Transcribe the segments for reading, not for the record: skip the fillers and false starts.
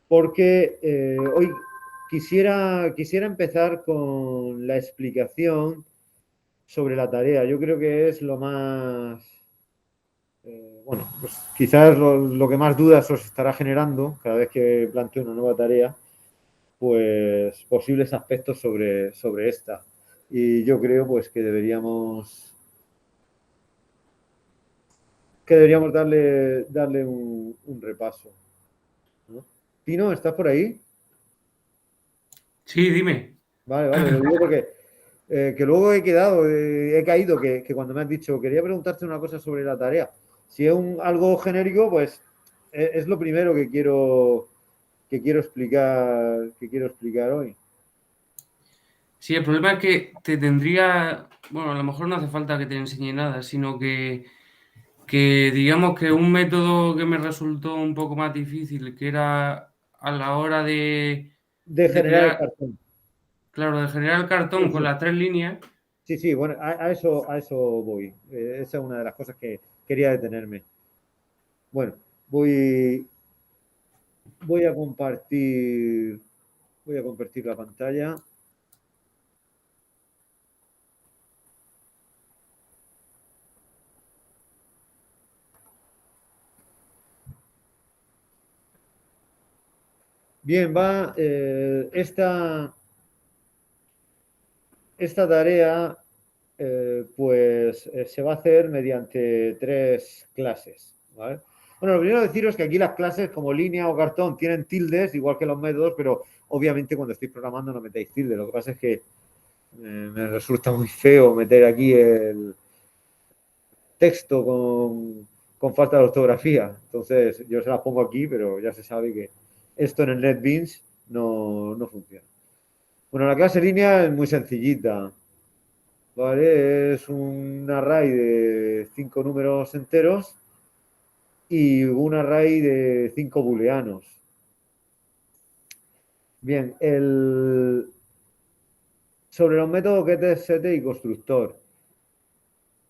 porque hoy quisiera empezar con la explicación sobre la tarea. Yo creo que es lo más, bueno, pues quizás lo que más dudas os estará generando cada vez que planteo una nueva tarea, pues posibles aspectos sobre esta. Y yo creo pues que deberíamos darle un repaso, ¿no? Tino, ¿estás por ahí? Sí, dime. Vale, lo digo porque que luego he caído, que cuando me has dicho, quería preguntarte una cosa sobre la tarea. Si es algo genérico, pues es lo primero que quiero explicar hoy. Sí, el problema es que te tendría, bueno, a lo mejor no hace falta que te enseñe nada, sino que digamos que un método que me resultó un poco más difícil, que era a la hora De de generar el crear, cartón. claro, de generar el Sí, cartón con sí. las tres líneas. Sí, bueno, a eso voy. Esa es una de las cosas que quería detenerme. Bueno, voy, voy a compartir, voy a compartir la pantalla. Bien, esta tarea se va a hacer mediante tres clases, ¿vale? Bueno, lo primero deciros que aquí las clases como línea o cartón tienen tildes, igual que los métodos, pero obviamente cuando estéis programando no metéis tildes. Lo que pasa es que me resulta muy feo meter aquí el texto con falta de ortografía. Entonces yo se las pongo aquí, pero ya se sabe que esto en el NetBeans no funciona. Bueno, la clase línea es muy sencillita, ¿vale? Es un array de 5 números enteros y un array de 5 booleanos. Bien, sobre los métodos get, set y constructor.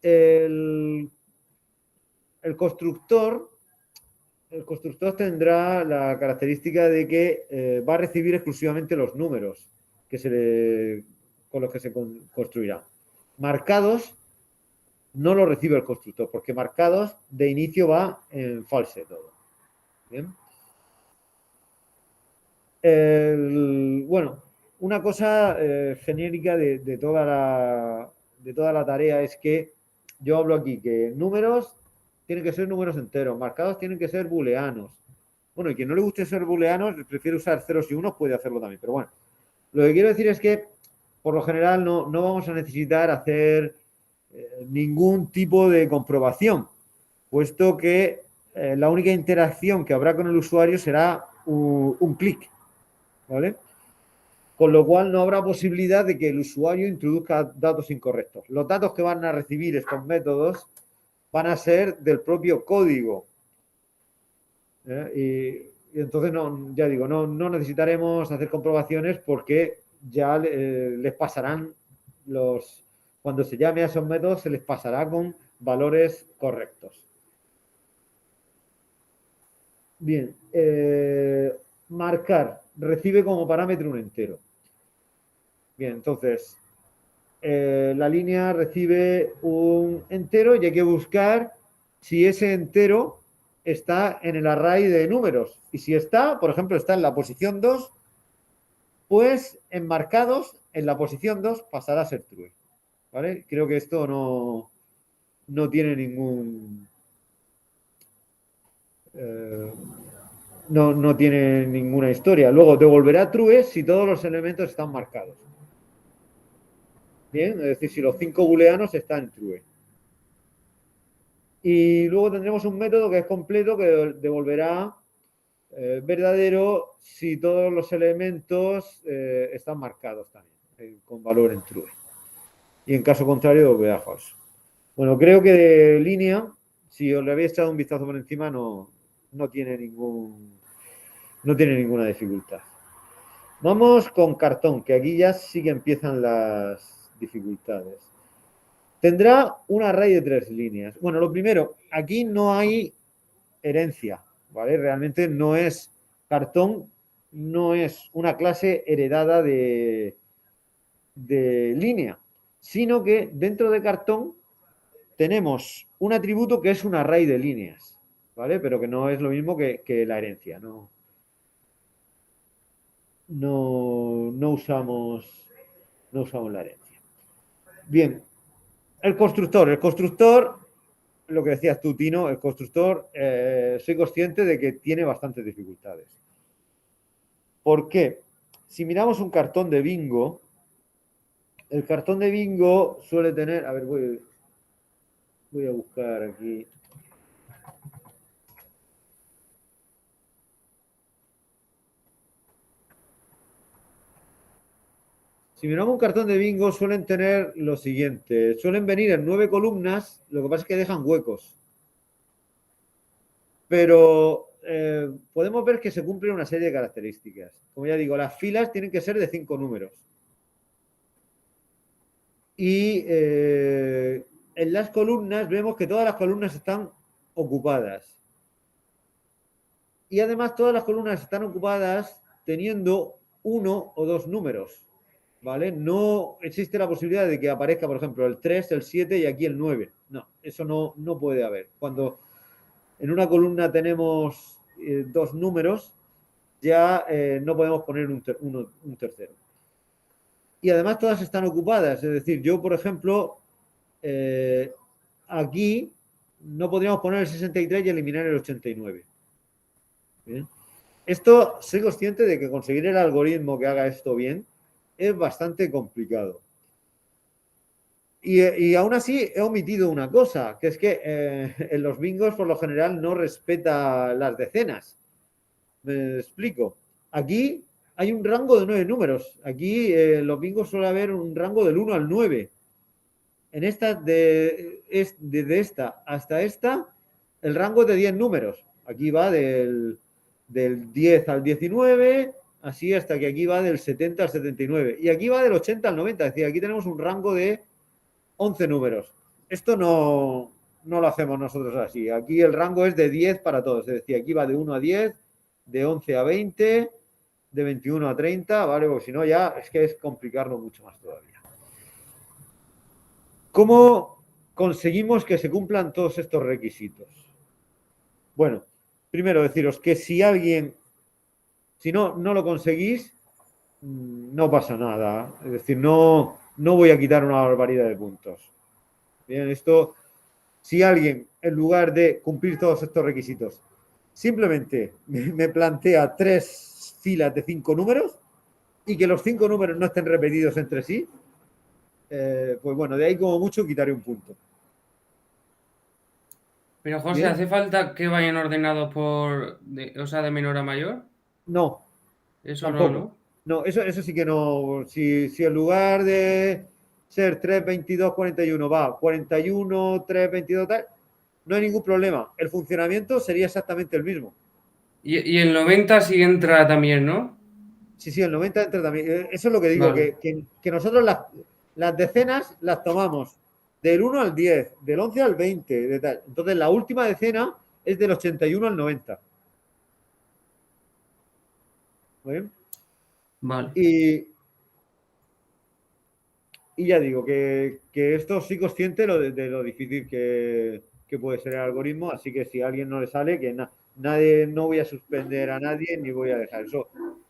El, el constructor, el constructor tendrá la característica de que va a recibir exclusivamente los números con los que se construirá. Marcados no lo recibe el constructor, porque marcados de inicio va en false todo. ¿Bien? Bueno, una cosa genérica de toda la tarea es que yo hablo aquí que números tienen que ser números enteros, marcados tienen que ser booleanos. Bueno, y quien no le guste ser booleanos, prefiere usar ceros y unos, puede hacerlo también. Pero bueno, lo que quiero decir es que por lo general no vamos a necesitar hacer ningún tipo de comprobación, puesto que la única interacción que habrá con el usuario será un clic, ¿vale? Con lo cual no habrá posibilidad de que el usuario introduzca datos incorrectos. Los datos que van a recibir estos métodos van a ser del propio código. Y entonces, ya digo, no necesitaremos hacer comprobaciones porque ya les pasarán cuando se llame a esos métodos, se les pasará con valores correctos. Bien, marcar, recibe como parámetro un entero. Bien, entonces, la línea recibe un entero y hay que buscar si ese entero está en el array de números. Y si está, por ejemplo, está en la posición 2, pues en marcados, en la posición 2 pasará a ser true. ¿Vale? Creo que esto no tiene eh, no tiene ninguna historia. Luego devolverá true si todos los elementos están marcados. Bien, es decir, si los 5 booleanos están true. Y luego tendremos un método que es completo que devolverá verdadero si todos los elementos están marcados también, con valor en true. Y en caso contrario, devolverá falso. Bueno, creo que de línea, si os le habéis echado un vistazo por encima, no tiene ninguna dificultad. Vamos con cartón, que aquí ya sí que empiezan las dificultades. Tendrá un array de 3 líneas. Bueno, lo primero, aquí no hay herencia, ¿vale? Realmente no es cartón no es una clase heredada de línea, sino que dentro de cartón tenemos un atributo que es un array de líneas, ¿vale? Pero que no es lo mismo que la herencia, no usamos la herencia. Bien, el constructor, lo que decías tú, Tino, el constructor, soy consciente de que tiene bastantes dificultades. ¿Por qué? Si miramos un cartón de bingo, el cartón de bingo suele tener, a ver, voy a buscar aquí. Si miramos un cartón de bingo, suelen tener lo siguiente. Suelen venir en 9 columnas, lo que pasa es que dejan huecos. Pero podemos ver que se cumplen una serie de características. Como ya digo, las filas tienen que ser de 5 números. Y en las columnas vemos que todas las columnas están ocupadas. Y además todas las columnas están ocupadas teniendo 1 o 2 números. ¿Vale? No existe la posibilidad de que aparezca, por ejemplo, el 3, el 7 y aquí el 9. No, eso no puede haber. Cuando en una columna tenemos 2 números, ya no podemos poner un tercero. Y además todas están ocupadas. Es decir, yo, por ejemplo, aquí no podríamos poner el 63 y eliminar el 89. ¿Bien? Esto, soy consciente de que conseguir el algoritmo que haga esto bien es bastante complicado. Y aún así he omitido una cosa, que es que en los bingos por lo general no respeta las decenas. Me explico. Aquí hay un rango de 9 números. Aquí en los bingos suele haber un rango del 1 al 9. En esta, desde esta hasta esta, el rango es de 10 números. Aquí va del 10 al 19, así hasta que aquí va del 70 al 79. Y aquí va del 80 al 90. Es decir, aquí tenemos un rango de 11 números. Esto no lo hacemos nosotros así. Aquí el rango es de 10 para todos. Es decir, aquí va de 1 a 10, de 11 a 20, de 21 a 30, ¿vale? Porque si no ya es que es complicarlo mucho más todavía. ¿Cómo conseguimos que se cumplan todos estos requisitos? Bueno, primero deciros que si no lo conseguís, no pasa nada. Es decir, no voy a quitar una barbaridad de puntos. Bien, esto, si alguien, en lugar de cumplir todos estos requisitos, simplemente me plantea 3 filas de 5 números y que los 5 números no estén repetidos entre sí, pues bueno, de ahí como mucho quitaré un punto. Pero José, ¿Bien? ¿hace falta que vayan ordenados o sea, de menor a mayor? No, Eso no, tampoco. ¿no? No, eso sí que no. Si en lugar de ser 3, 22, 41 va 41, 3, 22, tal, no hay ningún problema. El funcionamiento sería exactamente el mismo. Y el 90 sí entra también, ¿no? Sí, el 90 entra también. Eso es lo que digo, Vale. que nosotros las decenas las tomamos del 1 al 10, del 11 al 20, de tal. Entonces la última decena es del 81 al 90. ¿Vale? Vale. Y, y ya digo que esto sí consciente de lo difícil que puede ser el algoritmo, así que si a alguien no le sale, que nadie, no voy a suspender a nadie ni voy a dejar eso.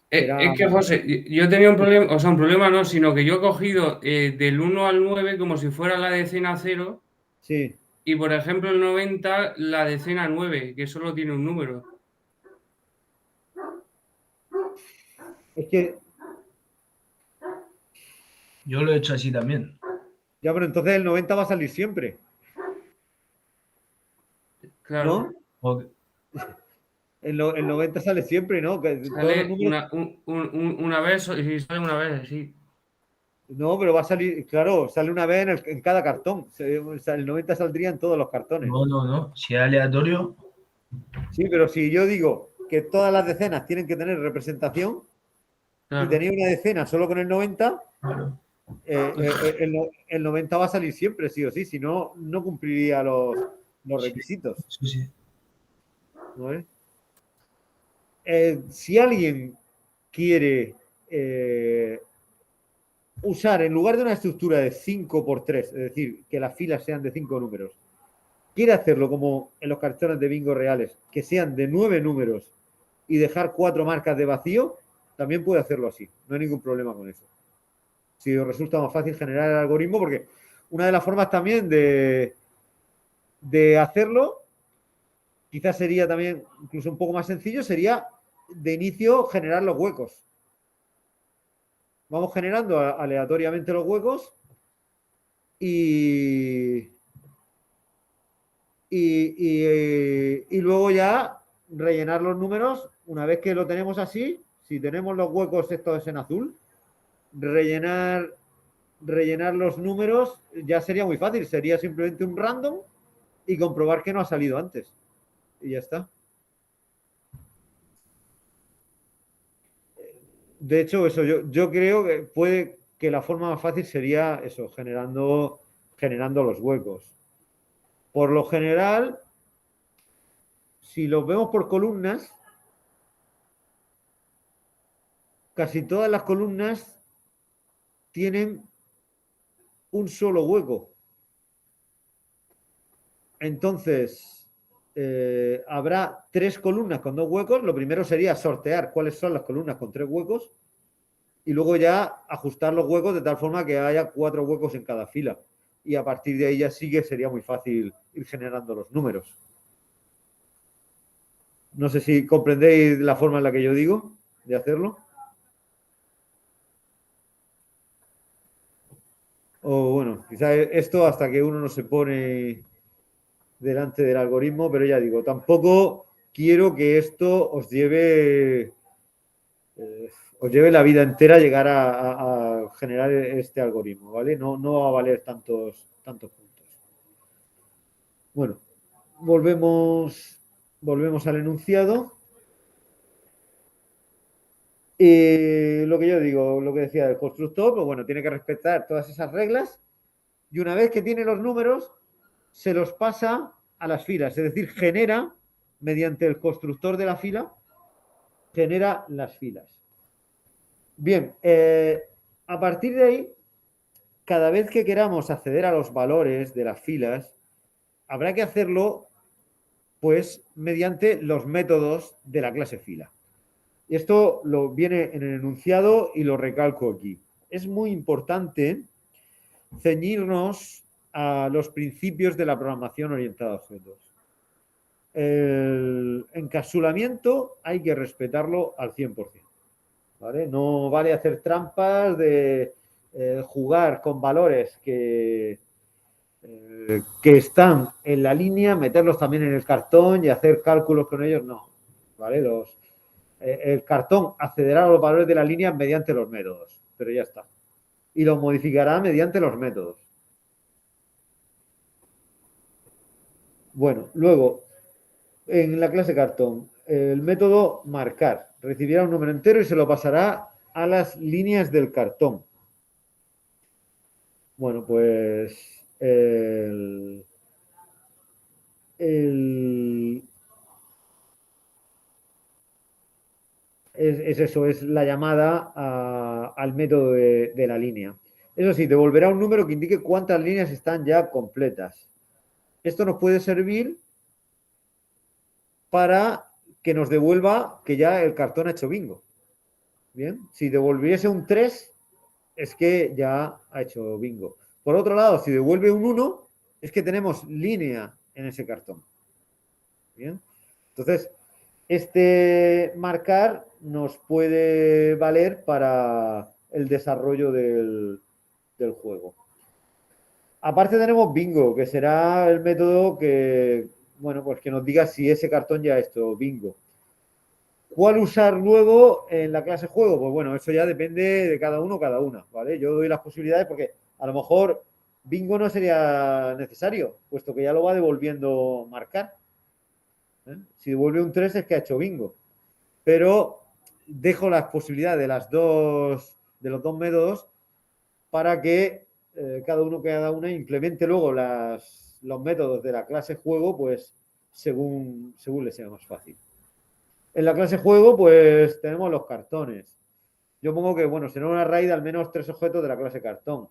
Será. Es que, José, yo tenía un problema, o sea, un problema no, sino que yo he cogido del 1 al 9 como si fuera la decena cero Sí, y, por ejemplo, el 90 la decena 9 que solo tiene un número. es que, Yo lo he hecho así también. ya, pero entonces el 90 va a salir siempre, Claro. ¿no? Ok. El 90 sale siempre, ¿no? Que todos los Sale números. una vez, y sale una vez, sí. No, pero va a salir, claro, sale una vez en cada cartón. El 90 saldría en todos los cartones. No. Si es aleatorio, Sí, pero si yo digo que todas las decenas tienen que tener representación y Claro. tenéis una decena solo con el 90, claro. el 90 va a salir siempre, sí o sí, si no, no cumpliría los Sí, requisitos. sí. ¿Vale? Si alguien quiere usar, en lugar de una estructura de 5x3, es decir, que las filas sean de 5 números, quiere hacerlo como en los cartones de bingo reales, que sean de 9 números y dejar 4 marcas de vacío, también puede hacerlo así. No hay ningún problema con eso. Si os resulta más fácil generar el algoritmo, porque una de las formas también de hacerlo, quizás sería también incluso un poco más sencillo, sería de inicio generar los huecos. Vamos generando aleatoriamente los huecos y luego ya rellenar los números. Una vez que lo tenemos así, si tenemos los huecos estos en azul, rellenar los números ya sería muy fácil. Sería simplemente un random y comprobar que no ha salido antes. Y ya está. De hecho, eso yo creo que puede que la forma más fácil sería eso, generando los huecos. Por lo general, si los vemos por columnas, casi todas las columnas tienen un solo hueco. Entonces, habrá 3 columnas con 2 huecos. Lo primero sería sortear cuáles son las columnas con 3 huecos y luego ya ajustar los huecos de tal forma que haya 4 huecos en cada fila. Y a partir de ahí ya sí que sería muy fácil ir generando los números. No sé si comprendéis la forma en la que yo digo de hacerlo. O bueno, quizá esto hasta que uno no se pone delante del algoritmo, pero ya digo, tampoco quiero que esto os lleve la vida entera llegar a generar este algoritmo, ¿vale? No va a valer tantos puntos. Bueno, volvemos al enunciado. Lo que yo digo, lo que decía el constructor, pues bueno, tiene que respetar todas esas reglas y una vez que tiene los números, se los pasa a las filas, es decir, genera, mediante el constructor de la fila, genera las filas. Bien, a partir de ahí, cada vez que queramos acceder a los valores de las filas, habrá que hacerlo, pues, mediante los métodos de la clase fila. Y esto lo viene en el enunciado y lo recalco aquí. Es muy importante ceñirnos a los principios de la programación orientada a objetos. El encapsulamiento hay que respetarlo al 100%. ¿Vale? No vale hacer trampas de jugar con valores que están en la línea, meterlos también en el cartón y hacer cálculos con ellos, no. ¿Vale? El cartón accederá a los valores de la línea mediante los métodos, pero ya está. Y los modificará mediante los métodos. Bueno, luego, en la clase cartón, el método marcar recibirá un número entero y se lo pasará a las líneas del cartón. Bueno, pues es eso, es la llamada al método de la línea. Eso sí, devolverá un número que indique cuántas líneas están ya completas. Esto nos puede servir para que nos devuelva que ya el cartón ha hecho bingo. Bien, si devolviese un 3, es que ya ha hecho bingo. Por otro lado, si devuelve un 1, es que tenemos línea en ese cartón. Bien, entonces, este marcar nos puede valer para el desarrollo del juego. Aparte tenemos bingo, que será el método que, bueno, pues que nos diga si ese cartón ya ha hecho bingo. ¿Cuál usar luego en la clase juego? Pues bueno, eso ya depende de cada uno, cada una, ¿vale? Yo doy las posibilidades porque a lo mejor bingo no sería necesario, puesto que ya lo va devolviendo marcar. Si devuelve un 3 es que ha hecho bingo. Pero dejo las posibilidades de los dos métodos para que cada una implemente luego los métodos de la clase juego, pues según le sea más fácil. En la clase juego, pues tenemos los cartones. Yo pongo que, bueno, será un array de al menos 3 objetos de la clase cartón.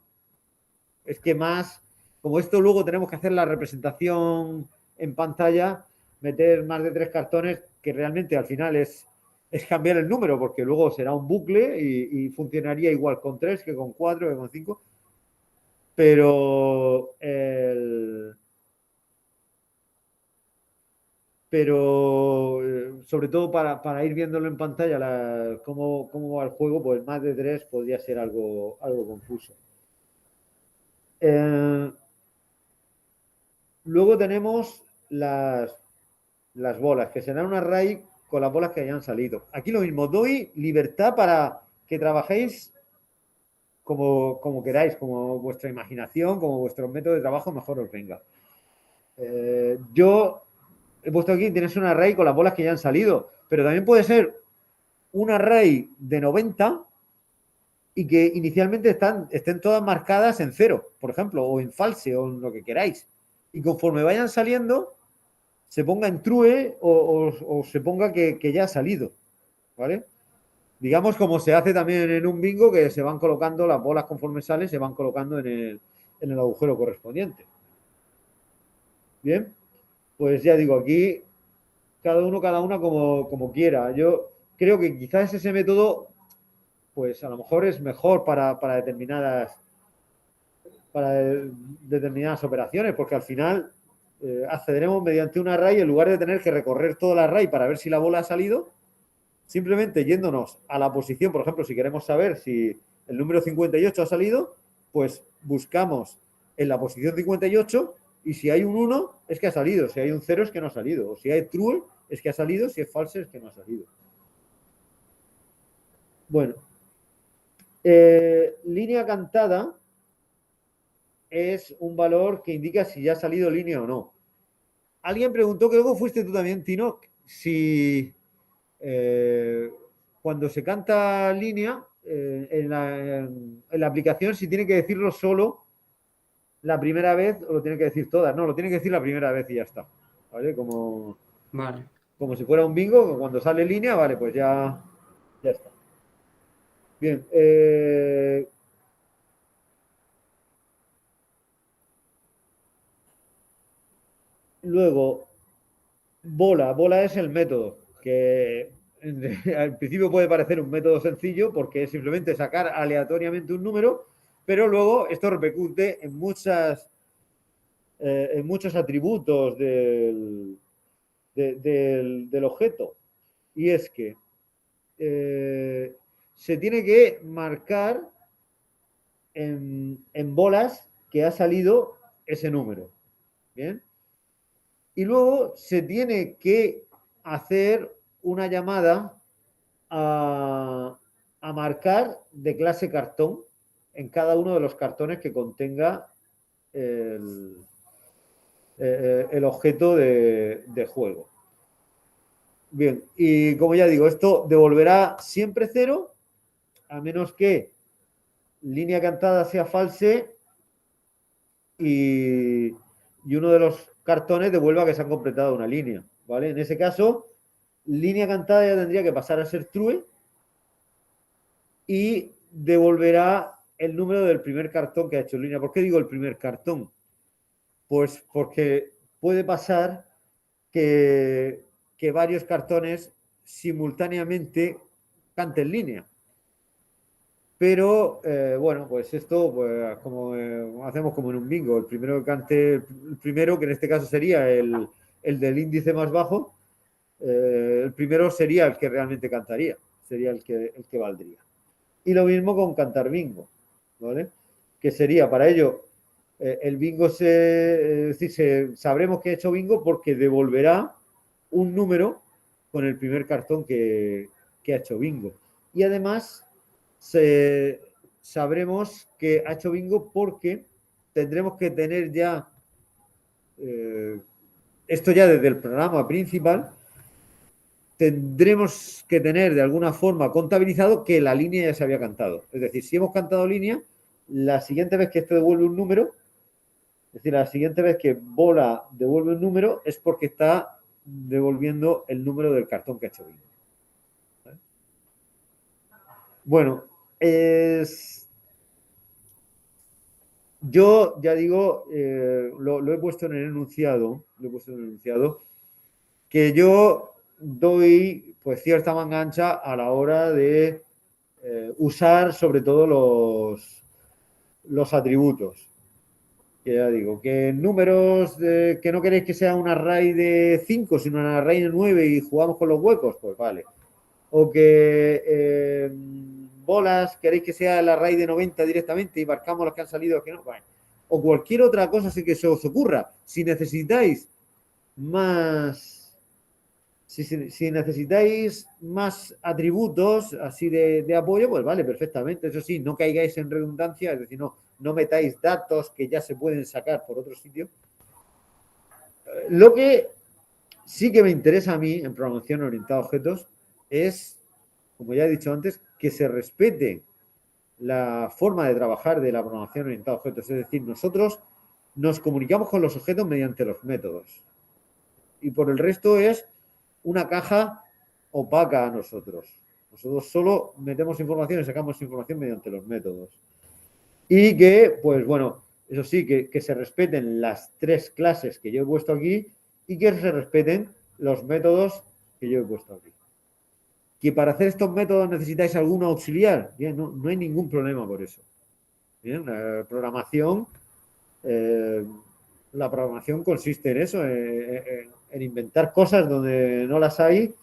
Es que más, como esto luego tenemos que hacer la representación en pantalla, meter más de 3 cartones, que realmente al final es cambiar el número, porque luego será un bucle y funcionaría igual con 3 que con 4 que con 5. Pero sobre todo para ir viéndolo en pantalla cómo va el juego, pues más de 3 podría ser algo confuso. Luego tenemos las bolas, que serán un array con las bolas que hayan salido. Aquí lo mismo, doy libertad para que trabajéis como queráis, como vuestra imaginación, como vuestro método de trabajo mejor os venga. Yo he puesto aquí, tienes un array con las bolas que ya han salido, pero también puede ser un array de 90 y que inicialmente estén todas marcadas en 0, por ejemplo, o en false, o en lo que queráis. Y conforme vayan saliendo, se ponga en true o se ponga que ya ha salido, ¿vale? Digamos como se hace también en un bingo, que se van colocando las bolas conforme salen, se van colocando en el agujero correspondiente. Bien, pues ya digo, aquí cada una como quiera. Yo creo que quizás ese método, pues a lo mejor es mejor para determinadas operaciones, porque al final accederemos mediante un array, en lugar de tener que recorrer todo el array para ver si la bola ha salido, simplemente yéndonos a la posición, por ejemplo, si queremos saber si el número 58 ha salido, pues buscamos en la posición 58 y si hay un 1 es que ha salido, si hay un 0 es que no ha salido, o si hay true es que ha salido, si es false es que no ha salido. Bueno, línea cantada es un valor que indica si ya ha salido línea o no. Alguien preguntó, que luego fuiste tú también, Tino, si cuando se canta línea en la aplicación, si tiene que decirlo solo la primera vez o lo tiene que decir todas. No, lo tiene que decir la primera vez y ya está. ¿Vale? Vale. Como si fuera un bingo, cuando sale línea, vale, pues ya está. Bien. Luego, bola es el método, que al principio puede parecer un método sencillo porque es simplemente sacar aleatoriamente un número, pero luego esto repercute en muchos atributos del objeto. Y es que se tiene que marcar en bolas que ha salido ese número. ¿Bien? Y luego se tiene que hacer una llamada a marcar de clase cartón en cada uno de los cartones que contenga el objeto de juego. Bien, y como ya digo, esto devolverá siempre 0, a menos que línea cantada sea false y uno de los cartones devuelva que se ha completado una línea, ¿vale? En ese caso, línea cantada ya tendría que pasar a ser true y devolverá el número del primer cartón que ha hecho línea. ¿Por qué digo el primer cartón? Pues porque puede pasar que varios cartones simultáneamente canten línea. Pero bueno, pues esto pues como hacemos como en un bingo, el primero que cante, el primero, que en este caso sería el del índice más bajo, el primero sería el que realmente cantaría, sería el que valdría. Y lo mismo con cantar bingo, ¿vale? Que sería para ello, el bingo sabremos que ha hecho bingo porque devolverá un número con el primer cartón que ha hecho bingo. Y además sabremos que ha hecho bingo porque tendremos que tener ya esto ya desde el programa principal, tendremos que tener de alguna forma contabilizado que la línea ya se había cantado. Es decir, si hemos cantado línea, la siguiente vez que esto devuelve un número, es decir, la siguiente vez que bola devuelve un número es porque está devolviendo el número del cartón que ha hecho bingo. Bueno, yo ya digo, lo he puesto en el enunciado, que yo doy pues cierta manga ancha a la hora de usar sobre todo los atributos. Que ya digo, que números que no queréis que sea un array de 5, sino un array de 9 y jugamos con los huecos, pues vale. O que bolas queréis que sea el array de 90 directamente y marcamos los que han salido, que no, vale. O cualquier otra cosa así que se os ocurra. Si necesitáis más, si necesitáis más atributos así de apoyo, pues vale, perfectamente. Eso sí, no caigáis en redundancia, es decir, no metáis datos que ya se pueden sacar por otro sitio. Lo que sí que me interesa a mí en programación orientada a objetos es, como ya he dicho antes, que se respete la forma de trabajar de la programación orientada a objetos. Es decir, nosotros nos comunicamos con los objetos mediante los métodos. Y por el resto es una caja opaca a nosotros. Nosotros solo metemos información y sacamos información mediante los métodos. Y que, pues bueno, eso sí, que se respeten las 3 clases que yo he puesto aquí y que se respeten los métodos que yo he puesto aquí. Que para hacer estos métodos necesitáis algún auxiliar. Bien, no hay ningún problema por eso. Bien, la programación consiste en eso, en inventar cosas donde no las hay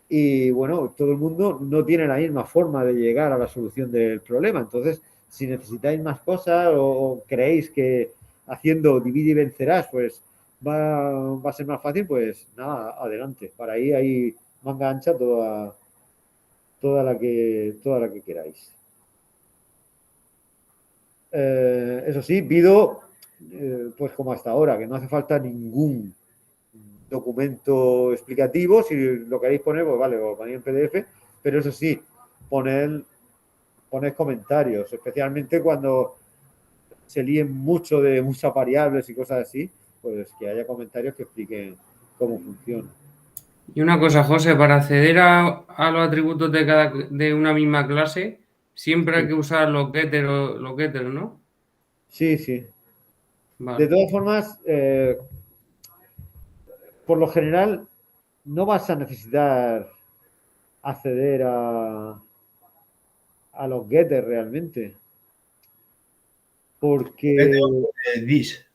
y bueno, todo el mundo no tiene la misma forma de llegar a la solución del problema. Entonces, si necesitáis más cosas o creéis que haciendo divide y vencerás, pues va a ser más fácil, pues nada, adelante. Para ahí hay manga ancha toda la que queráis. Eso sí, pido, pues como hasta ahora, que no hace falta ningún documento explicativo. Si lo queréis poner, pues vale, lo ponéis en PDF, pero eso sí, poned comentarios, especialmente cuando se líen mucho de muchas variables y cosas así, pues que haya comentarios que expliquen cómo funciona. Y una cosa, José, para acceder a los atributos de una misma clase, siempre hay que usar los getters, ¿no? Sí, sí. Vale. De todas formas, por lo general, no vas a necesitar acceder a los getters realmente. Porque. El this.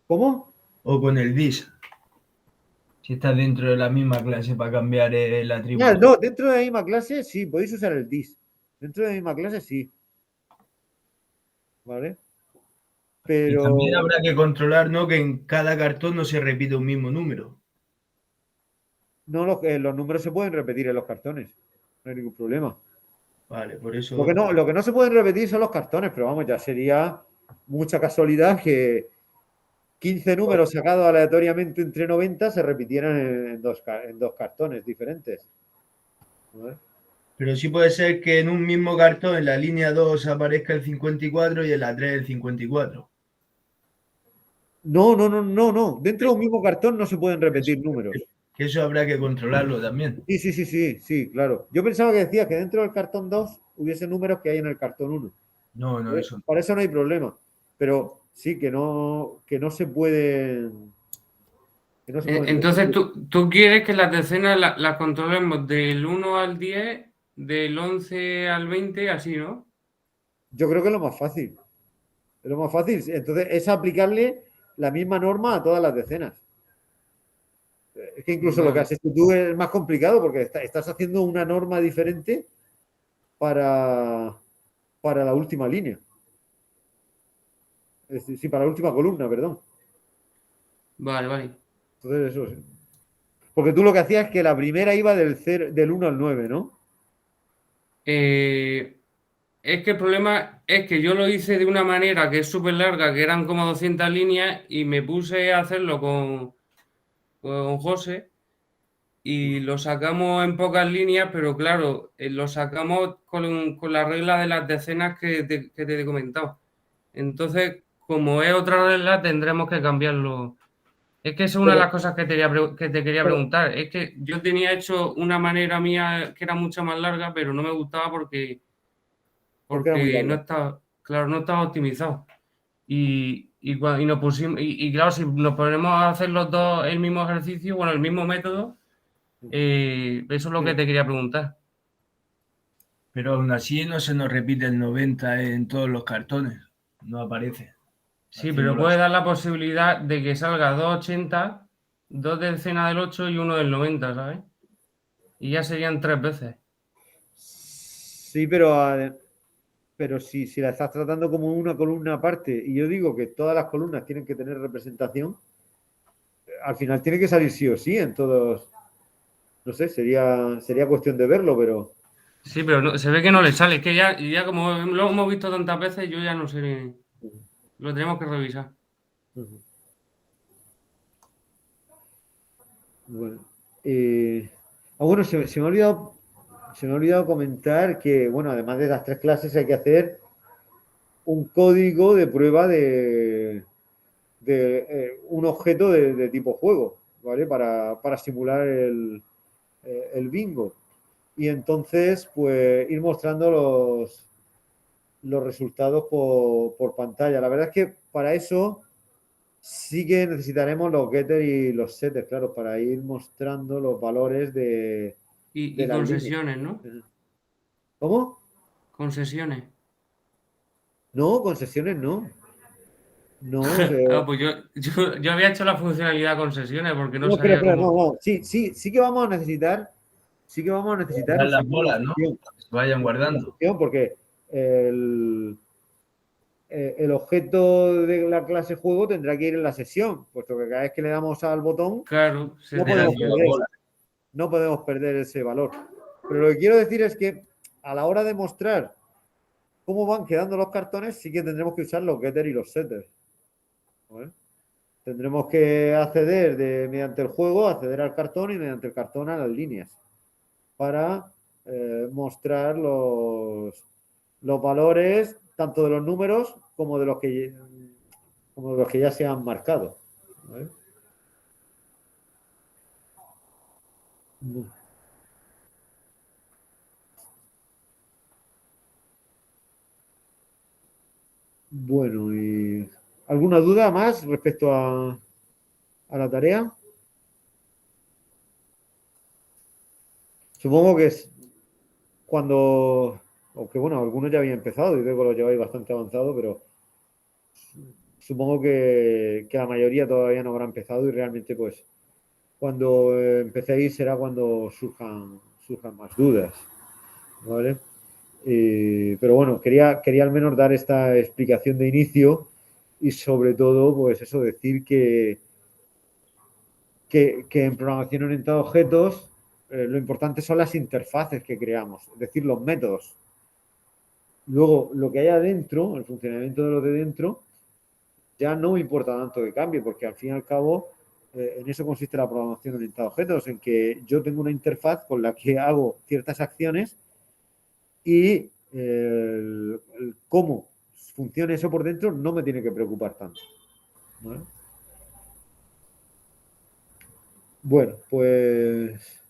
¿Cómo? O con el this. Si estás dentro de la misma clase para cambiar el atributo. No, dentro de la misma clase sí, podéis usar el this. Dentro de la misma clase sí. ¿Vale? Pero. Y también habrá que controlar, ¿no?, que en cada cartón no se repite un mismo número. No, los números se pueden repetir en los cartones. No hay ningún problema. Vale, por eso. Lo que no se pueden repetir son los cartones, pero vamos, ya sería mucha casualidad que 15 números sacados aleatoriamente entre 90 se repitieran en dos cartones diferentes. ¿Vale? Pero sí puede ser que en un mismo cartón, en la línea 2, aparezca el 54 y en la 3 el 54. No. Dentro de un mismo cartón no se pueden repetir números. Que eso habrá que controlarlo también. Sí, claro. Yo pensaba que decía que dentro del cartón 2 hubiese números que hay en el cartón 1. No, eso no. Para eso no hay problema. Pero sí, que no se pueden. Entonces, ¿tú quieres que las decenas las controlemos del 1 al 10, del 11 al 20, así, ¿no? Yo creo que es lo más fácil. Es lo más fácil. Entonces, es aplicarle la misma norma a todas las decenas. Es que incluso lo que has hecho tú es más complicado porque estás haciendo una norma diferente para la última línea. Es decir, sí, para la última columna, perdón. Vale. Entonces, eso sí. Porque tú lo que hacías es que la primera iba del 1 al 9, ¿no? Es que el problema es que yo lo hice de una manera que es súper larga, que eran como 200 líneas, y me puse a hacerlo con José y lo sacamos en pocas líneas, pero claro, lo sacamos con la regla de las decenas que te he comentado. Entonces, como es otra regla, tendremos que cambiarlo. Es que esa es una de las cosas que te quería preguntar. Es que yo tenía hecho una manera mía que era mucho más larga, pero no me gustaba porque Porque era muy porque no larga. está, claro, no estaba optimizado. Y nos pusimos, y claro, si nos ponemos a hacer los dos el mismo ejercicio, bueno, el mismo método, eso es lo que Sí. te quería preguntar. Pero aún así no se nos repite el 90 en todos los cartones. No aparece. Sí, pero Haciéndolo puede así. dar la posibilidad de que salga 2,80, 2 de decena del 8 y uno del 90, ¿sabes? Y ya serían 3 veces. Sí, pero si la estás tratando como una columna aparte, y yo digo que todas las columnas tienen que tener representación, al final tiene que salir sí o sí en todos. No sé, sería cuestión de verlo, pero. Sí, pero se ve que no le sale. Es que ya como lo hemos visto tantas veces, yo ya no sé. Lo tenemos que revisar. Bueno. Bueno, se me ha olvidado comentar que, bueno, además de las 3 clases hay que hacer un código de prueba de un objeto de tipo juego, ¿vale? Para simular el bingo. Y entonces, pues, ir mostrando los resultados por pantalla. La verdad es que para eso sí que necesitaremos los getters y los setters, claro, para ir mostrando los valores de Y las con líneas. sesiones, ¿no? ¿Cómo? Con sesiones. No, con sesiones no. No, Ah, pues yo había hecho la funcionalidad con sesiones porque no no, espera, sabía espera, no, cómo. no. Sí, sí, sí que vamos a necesitar Guardar las usar la bolas, ¿no? sesión. Que se vayan La guardando. sesión porque el, el objeto de la clase juego tendrá que ir en la sesión, puesto que cada vez que le damos al botón Claro, se no te podemos Generando las dañó. perder, bolas. no podemos perder ese valor. Pero lo que quiero decir es que a la hora de mostrar cómo van quedando los cartones, sí que tendremos que usar los getters y los setters. ¿Vale? Tendremos que acceder mediante el juego, acceder al cartón y mediante el cartón a las líneas para mostrar los valores tanto de los números como de los que ya se han marcado. ¿Vale? Bueno, ¿y alguna duda más respecto a la tarea? Supongo que es cuando, aunque bueno, algunos ya habían empezado y veo que lo lleváis bastante avanzado, pero supongo que la mayoría todavía no habrá empezado y realmente pues cuando empecéis será cuando surjan más dudas, ¿vale? Pero bueno, quería al menos dar esta explicación de inicio y sobre todo, pues eso, decir que en programación orientada a objetos lo importante son las interfaces que creamos, es decir, los métodos. Luego, lo que hay adentro, el funcionamiento de lo de dentro, ya no me importa tanto que cambie, porque al fin y al cabo en eso consiste la programación orientada a objetos, en que yo tengo una interfaz con la que hago ciertas acciones y el cómo funciona eso por dentro no me tiene que preocupar tanto. ¿Vale? Bueno, pues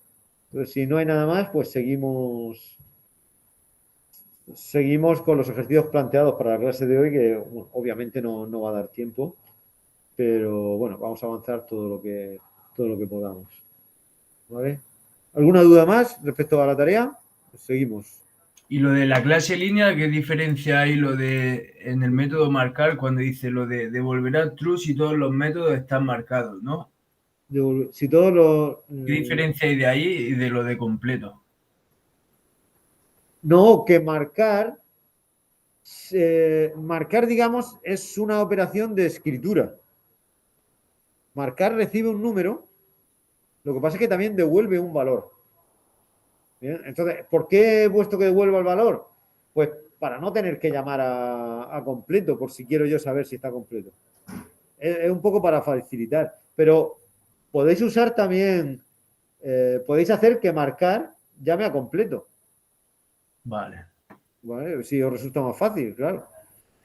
si no hay nada más, pues seguimos con los ejercicios planteados para la clase de hoy, que bueno, obviamente no va a dar tiempo, pero bueno, vamos a avanzar todo lo que podamos. ¿Vale? ¿Alguna duda más respecto a la tarea? Pues seguimos. Y lo de la clase línea, ¿qué diferencia hay lo de en el método marcar cuando dice lo de devolverá true si todos los métodos están marcados, ¿no? Si todos los ¿Qué diferencia hay de ahí y de lo de completo? no, que marcar, digamos, es una operación de escritura. Marcar recibe un número, lo que pasa es que también devuelve un valor. ¿Bien? Entonces, ¿por qué he puesto que devuelva el valor? Pues para no tener que llamar a completo, por si quiero yo saber si está completo. Es un poco para facilitar, pero podéis usar también, podéis hacer que marcar llame a completo. Vale. ¿Vale? Si os resulta más fácil, claro.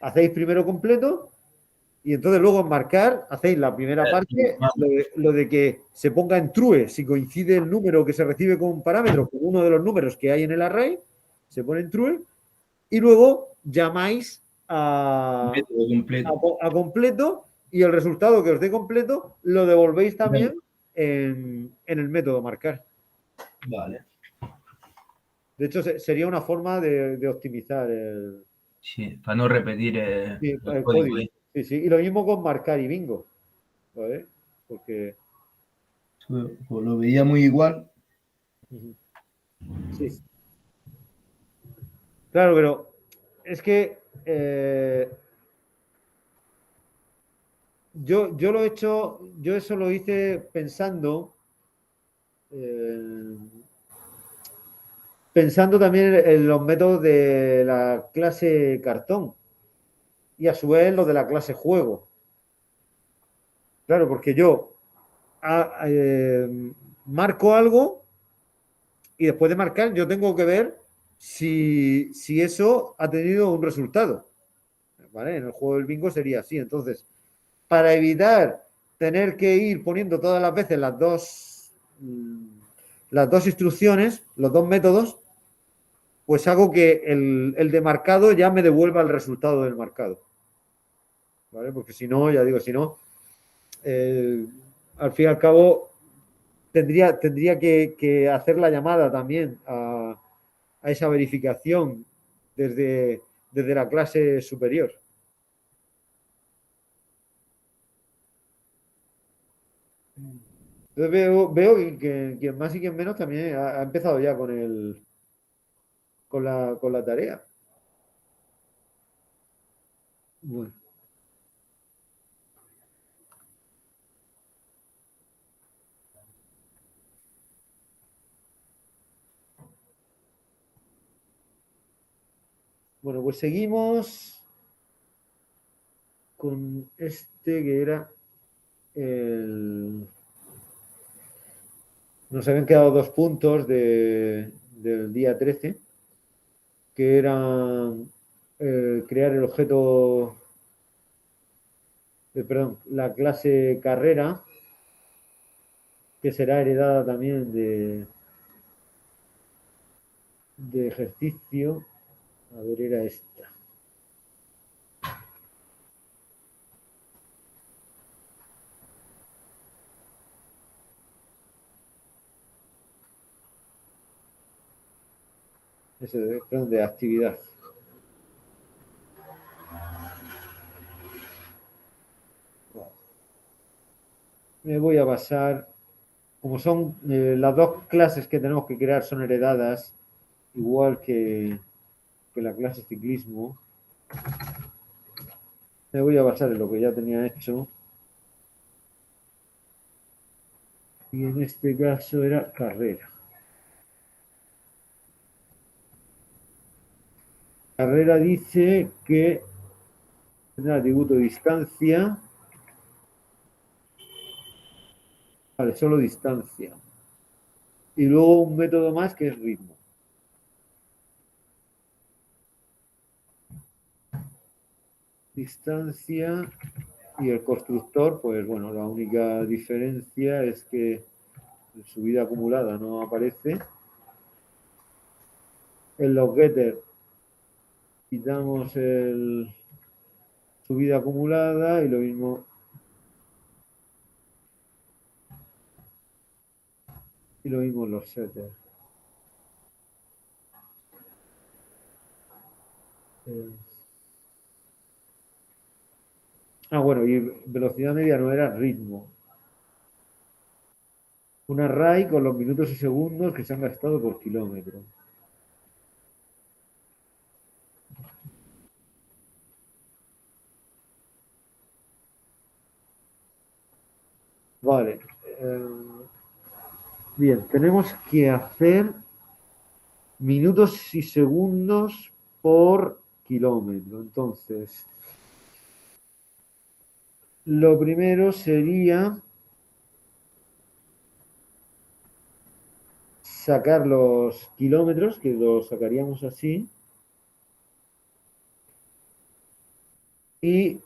Hacéis primero completo y entonces luego en marcar hacéis la primera parte, lo de que se ponga en true si coincide el número que se recibe con un parámetro con uno de los números que hay en el array, se pone en true y luego llamáis a, Método completo. a completo y el resultado que os dé completo lo devolvéis también en el método marcar. Vale. De hecho, sería una forma de optimizar Sí, para no repetir sí, el el código código. ahí. Sí, sí. Y lo mismo con marcar y bingo. ¿Vale? Porque. Pues lo veía muy igual. Sí. Claro, pero es que yo lo he hecho, yo eso lo hice eh, pensando también en los métodos de la clase cartón y a su vez los de la clase juego. Claro, porque yo marco algo y después de marcar yo tengo que ver si eso ha tenido un resultado. ¿Vale? En el juego del bingo sería así. Entonces, para evitar tener que ir poniendo todas las veces las dos instrucciones, los dos métodos, pues hago que el de marcado ya me devuelva el resultado del marcado. ¿Vale? Porque si no, ya digo, si no, al fin y al cabo tendría que hacer la llamada también a esa verificación desde la clase superior. Entonces veo que quien más y quien menos también ha empezado ya con la tarea. Bueno, bueno, pues seguimos con este que era el... Nos habían quedado 2 puntos del día 13, que eran crear el objeto, perdón, la clase carrera, que será heredada también de ejercicio. A ver, era esta. Perdón, de actividad. Me voy a basar, como son las dos clases que tenemos que crear son heredadas, igual que la clase ciclismo, me voy a basar en lo que ya tenía hecho. Y en este caso era carrera. Carrera dice que tendrá atributo distancia. Vale, solo distancia. Y luego un método más que es ritmo. Distancia y el constructor, pues bueno, la única diferencia es que su vida acumulada no aparece. En los getters quitamos su vida acumulada y lo mismo en los setters. Bueno, y velocidad media no era ritmo. Un array con los minutos y segundos que se han gastado por kilómetro. Vale. Bien, tenemos que hacer minutos y segundos por kilómetro. Entonces, lo primero sería sacar los kilómetros, que los sacaríamos así. Y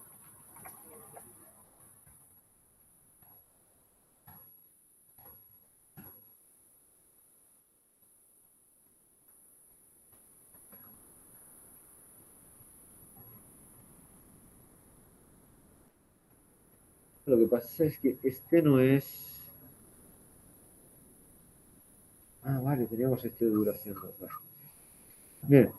Lo que pasa es que este no es... Ah, vale, teníamos este de duración. Vale. Bien.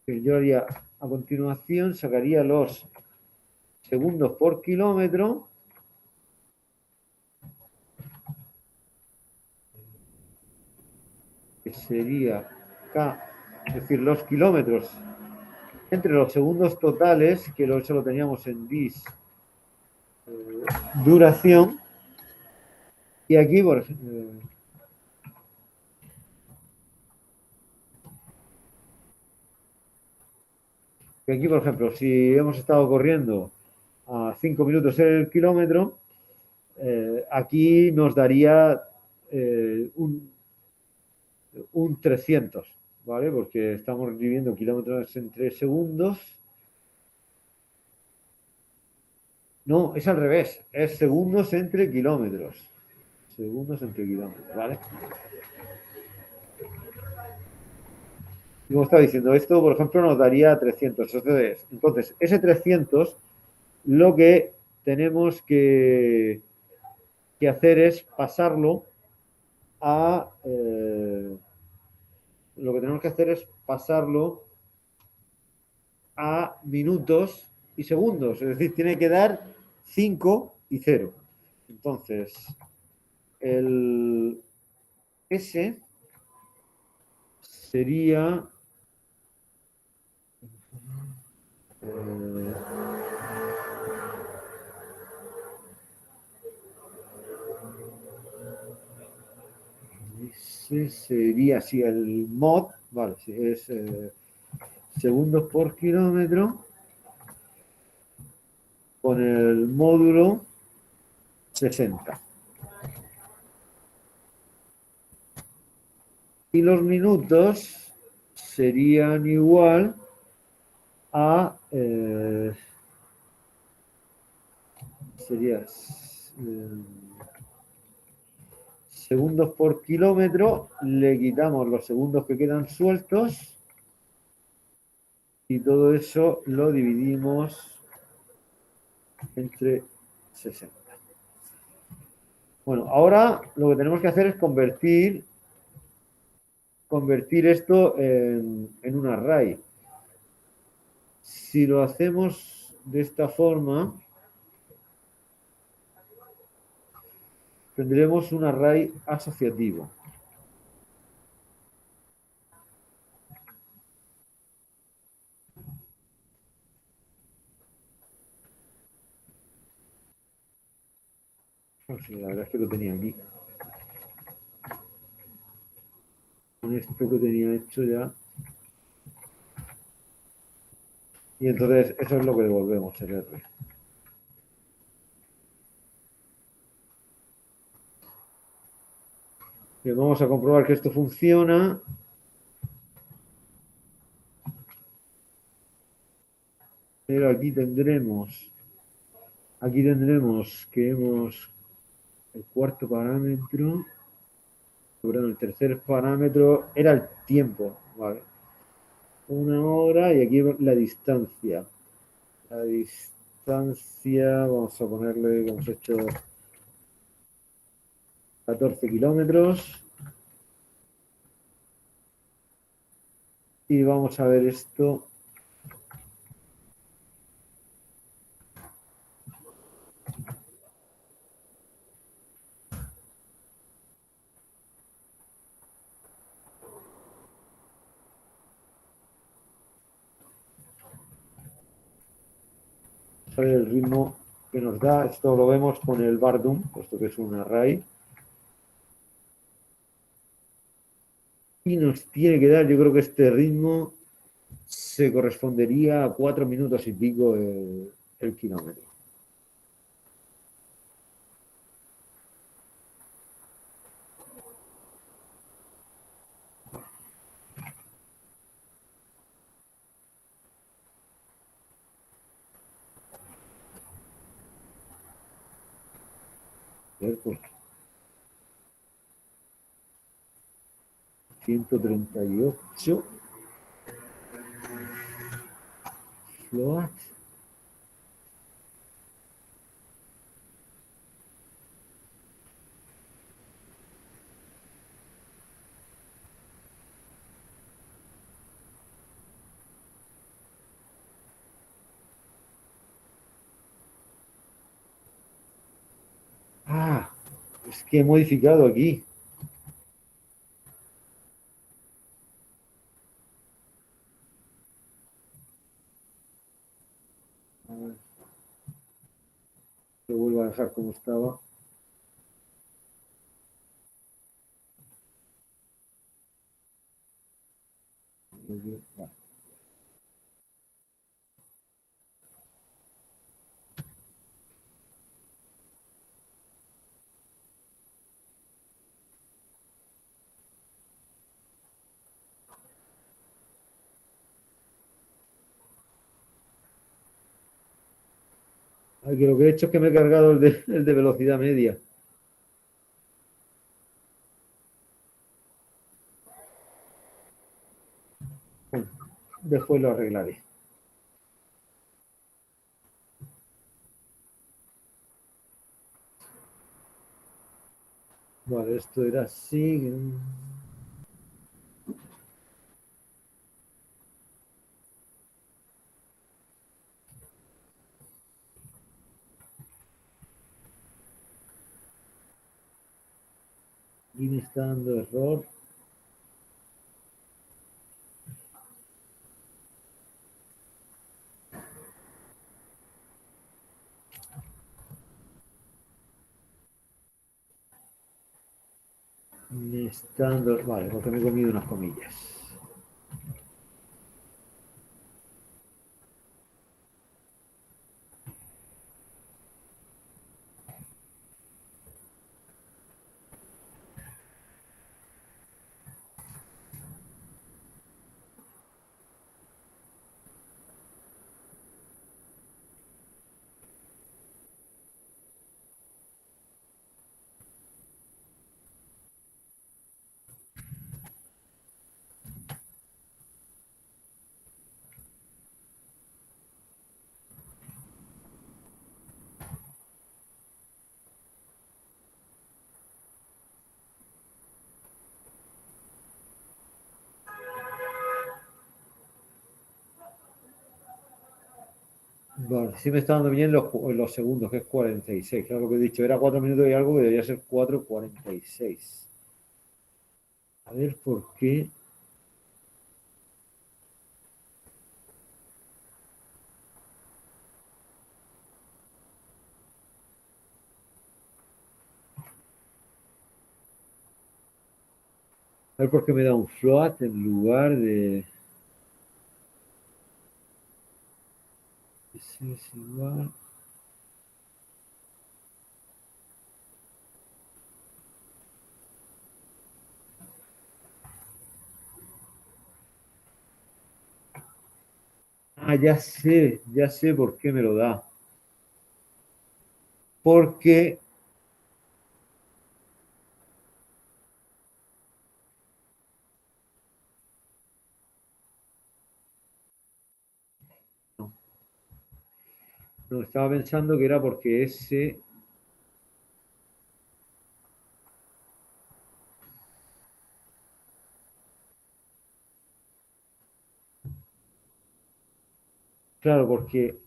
Yo haría a continuación, sacaría los segundos por kilómetro. Que sería K, es decir, los kilómetros entre los segundos totales, que eso lo teníamos en dis duración. Y aquí, por ejemplo, si hemos estado corriendo a 5 minutos el kilómetro, aquí nos daría un 300, ¿vale? Porque estamos dividiendo kilómetros entre segundos. No, es al revés, es segundos entre kilómetros. Segundos entre kilómetros, ¿vale? Como estaba diciendo, esto, por ejemplo, nos daría 300. Entonces, ese 300, lo que tenemos que hacer es pasarlo a... lo que tenemos que hacer es pasarlo a minutos y segundos. Es decir, tiene que dar 5 y 0. Entonces, el S sería... ese sería así el mod, vale, si es segundos por kilómetro con el módulo 60. Y los minutos serían igual a sería segundos por kilómetro, le quitamos los segundos que quedan sueltos y todo eso lo dividimos entre 60. Bueno, ahora lo que tenemos que hacer es convertir esto en un array. Si lo hacemos de esta forma, tendremos un array asociativo. La verdad es que lo tenía aquí. Con esto que tenía hecho ya. Y entonces eso es lo que devolvemos, el R. Bien, vamos a comprobar que esto funciona. Pero aquí tendremos que hemos el cuarto parámetro, perdón, el tercer parámetro era el tiempo, ¿vale? 1 hora y aquí la distancia. La distancia, vamos a ponerle, hemos hecho 14 kilómetros. Y vamos a ver esto. Vamos a ver el ritmo que nos da. Esto lo vemos con el Bardum, puesto que es un array. Y nos tiene que dar, yo creo que este ritmo se correspondería a 4 minutos y pico el kilómetro. Pues, 138. Float. Ah, es que he modificado aquí. A ver, lo vuelvo a dejar como estaba. Vale. Ay, que lo que he hecho es que me he cargado el de velocidad media. Bueno, después lo arreglaré. Vale, esto era así. Y me está dando error. Me está dando. Vale, porque me he comido unas comillas. Vale, sí me está dando bien los segundos, que es 46. Claro, lo que he dicho, era 4 minutos y algo, que debería ser 4:46. A ver por qué. A ver por qué me da un float en lugar de. Ese es igual. Ah, ya sé por qué me lo da. Porque. No, no, estaba pensando que era porque ese. Claro, porque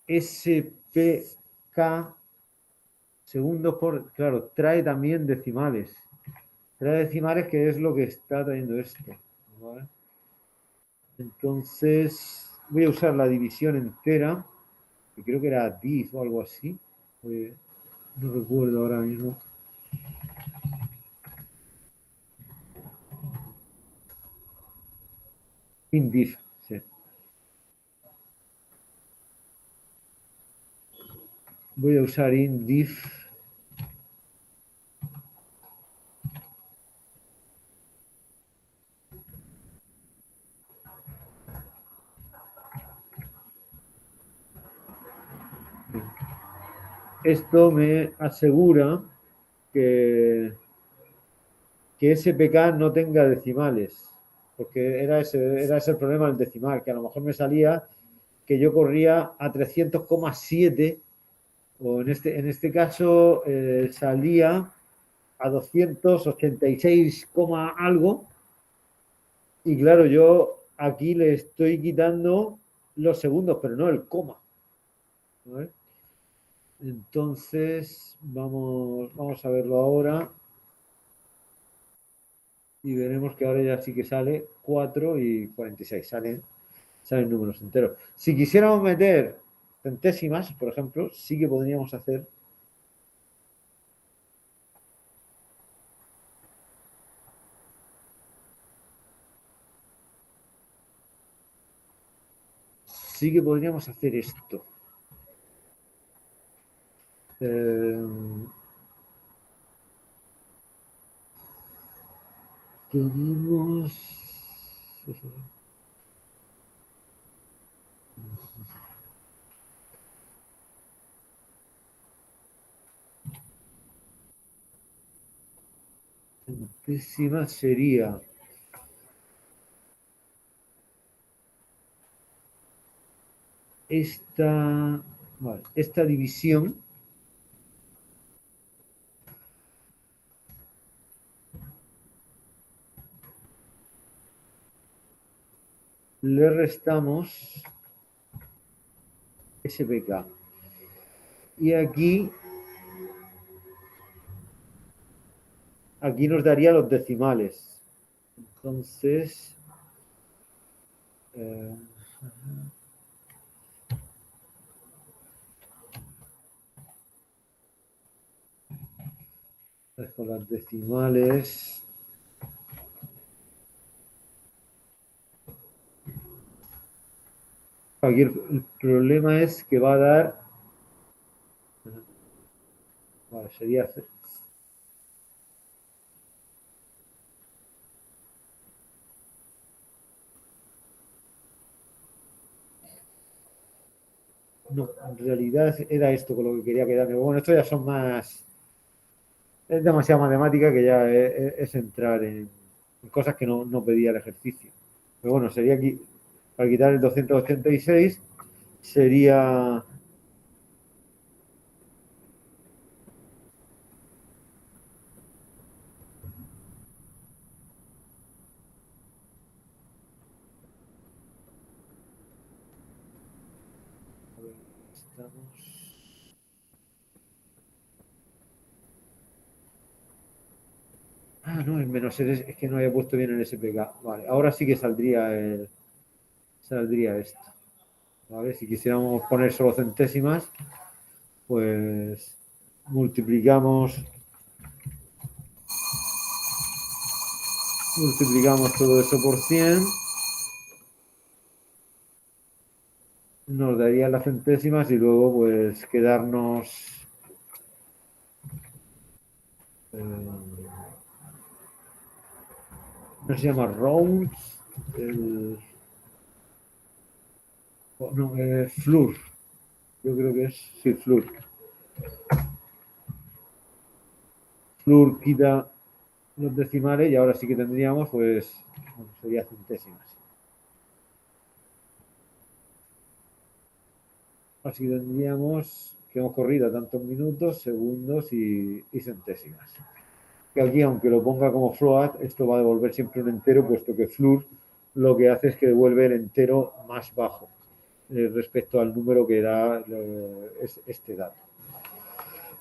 SPK segundos por. Claro, trae también decimales. Trae decimales, que es lo que está trayendo esto. ¿Vale? Entonces, voy a usar la división entera, que creo que era div o algo así. No recuerdo ahora mismo. InDiv, sí. Voy a usar InDiv. Esto me asegura que que SPK no tenga decimales, porque era ese el problema del decimal, que a lo mejor me salía que yo corría a 300,7 o en este caso salía a 286, algo, y claro, yo aquí le estoy quitando los segundos, pero no el coma. ¿Vale? Entonces, vamos a verlo ahora. Y veremos que ahora ya sí que sale 4 y 46. Salen números enteros. Si quisiéramos meter centésimas, por ejemplo, sí que podríamos hacer. Sí que podríamos hacer esto. Tenemos. Centésima sería. Esta división. Le restamos SPK. Y aquí nos daría los decimales. Entonces, con las decimales. Aquí el problema es que va a dar. Vale, sería. No, en realidad era esto con lo que quería quedarme. Bueno, esto ya son más. Es demasiada matemática que ya es entrar en cosas que no pedía el ejercicio. Pero bueno, sería aquí. Para quitar el 286 sería. A ver, estamos. Ah, no, el menos es que no había puesto bien el SPK. Vale, ahora sí que saldría esto. ¿Vale? Si quisiéramos poner solo centésimas, pues multiplicamos todo eso por 100, nos daría las centésimas y luego pues quedarnos no se llama rounds, flur, yo creo que es, sí, flur quita los decimales y ahora sí que tendríamos pues, bueno, sería centésimas. Así tendríamos que hemos corrido a tantos minutos, segundos y centésimas. Que aquí, aunque lo ponga como float, esto va a devolver siempre un entero, puesto que flur lo que hace es que devuelve el entero más bajo respecto al número que da este dato.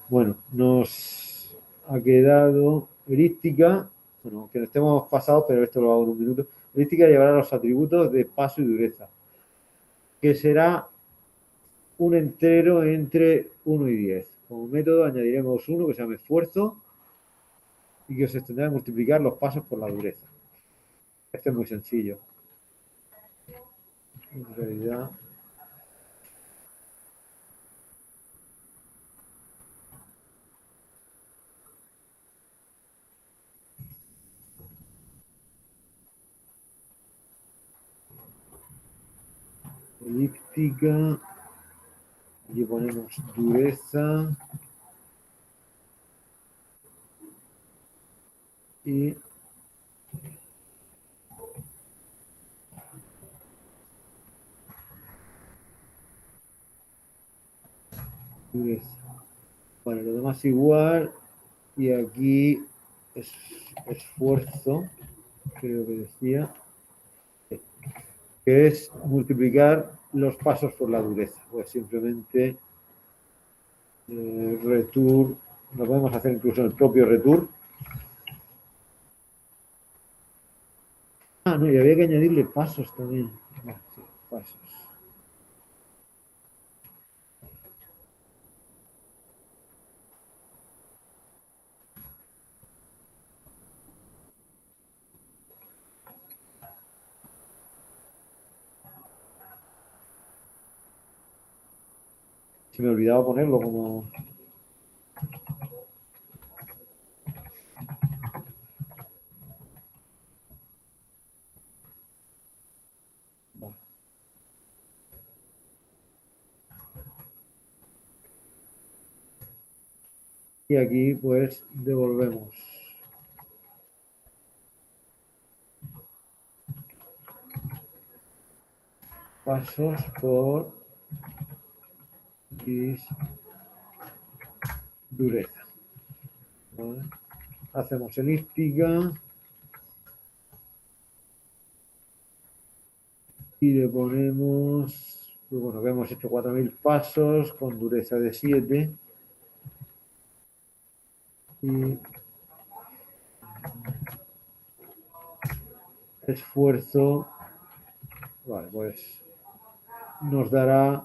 Bueno, nos ha quedado elíptica, bueno, que nos estemos pasados, pero esto lo hago en un minuto. Elíptica llevará los atributos de paso y dureza, que será un entero entre 1 y 10. Como método añadiremos 1 que se llama esfuerzo y que se tendrá que multiplicar los pasos por la dureza. Esto es muy sencillo. En realidad. Elíptica. Aquí ponemos dureza. Y dureza. Bueno, lo demás igual. Y aquí es esfuerzo, creo que decía, que es multiplicar los pasos por la dureza. Pues simplemente retur, lo podemos hacer incluso en el propio retur. Ah, no, y había que añadirle pasos también. Ah, sí, pasos. Se me olvidaba ponerlo como... Vale. Y aquí pues devolvemos. Pasos por dureza. ¿Vale? Hacemos elíptica y le ponemos, pues bueno, que hemos hecho 4000 pasos con dureza de 7 y esfuerzo, vale, pues nos dará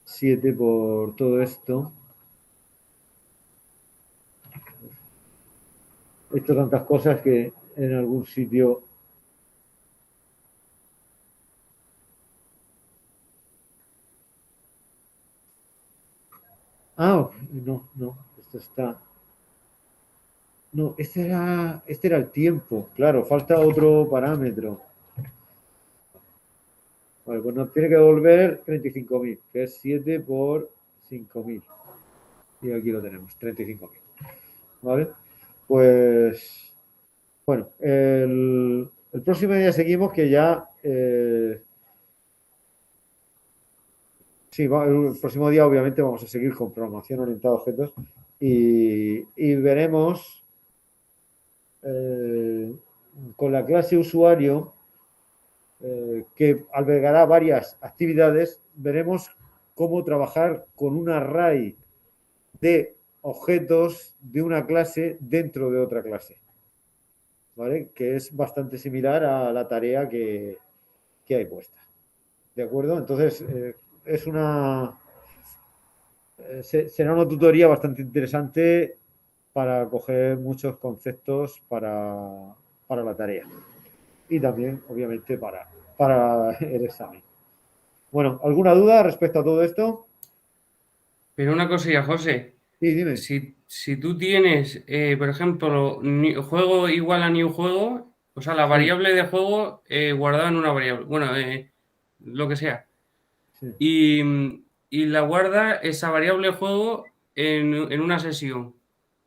7 por todo esto. He hecho tantas cosas que en algún sitio... Ah, no, esto está... No, este era el tiempo, claro, falta otro parámetro. Vale, pues nos tiene que devolver 35.000, que es 7 por 5.000. Y aquí lo tenemos, 35.000. ¿Vale? Pues, bueno, el próximo día seguimos que ya... sí, el próximo día obviamente vamos a seguir con programación orientada a objetos y veremos con la clase usuario que albergará varias actividades, veremos cómo trabajar con un array de objetos de una clase dentro de otra clase, ¿vale? Que es bastante similar a la tarea que hay puesta. ¿De acuerdo? Entonces, es una... será una tutoría bastante interesante para coger muchos conceptos para la tarea y también, obviamente, para el examen. Bueno, ¿alguna duda respecto a todo esto? Pero una cosilla, José. Sí, dime. Si tú tienes, por ejemplo, juego igual a new juego, o sea, la Sí, variable de juego guardada en una variable, bueno, lo que sea, sí. y la guarda esa variable juego en una sesión.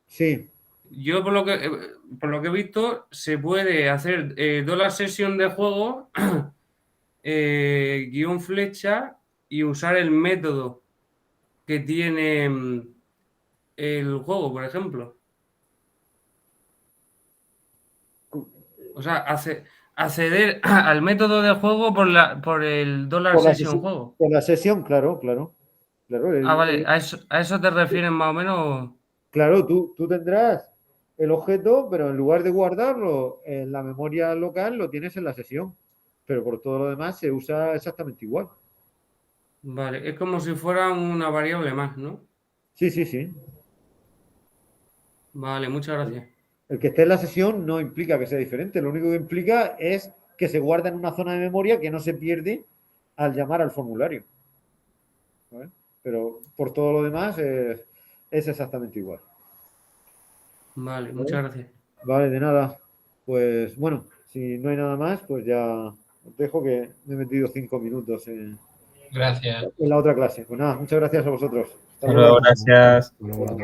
Sí, Yo por lo que he visto, se puede hacer $session de juego, guión flecha, y usar el método que tiene el juego, por ejemplo. O sea, acceder al método de juego por el $session juego. por la sesión, claro, claro. Claro, Ah, vale, a eso te refieres más o menos. claro, tú tendrás el objeto, pero en lugar de guardarlo en la memoria local, lo tienes en la sesión. Pero por todo lo demás se usa exactamente igual. Vale, es como si fuera una variable más, ¿no? Sí, sí, sí. Vale, muchas gracias. El que esté en la sesión no implica que sea diferente. Lo único que implica es que se guarda en una zona de memoria que no se pierde al llamar al formulario. ¿Vale? Pero por todo lo demás es exactamente igual. Vale, ¿Vale? muchas gracias. Vale, de nada. Pues bueno, si no hay nada más, pues ya os dejo que me he metido 5 minutos Gracias. en la otra clase. Pues nada, muchas gracias a vosotros. Hasta Hasta luego. luego, gracias. Hasta luego.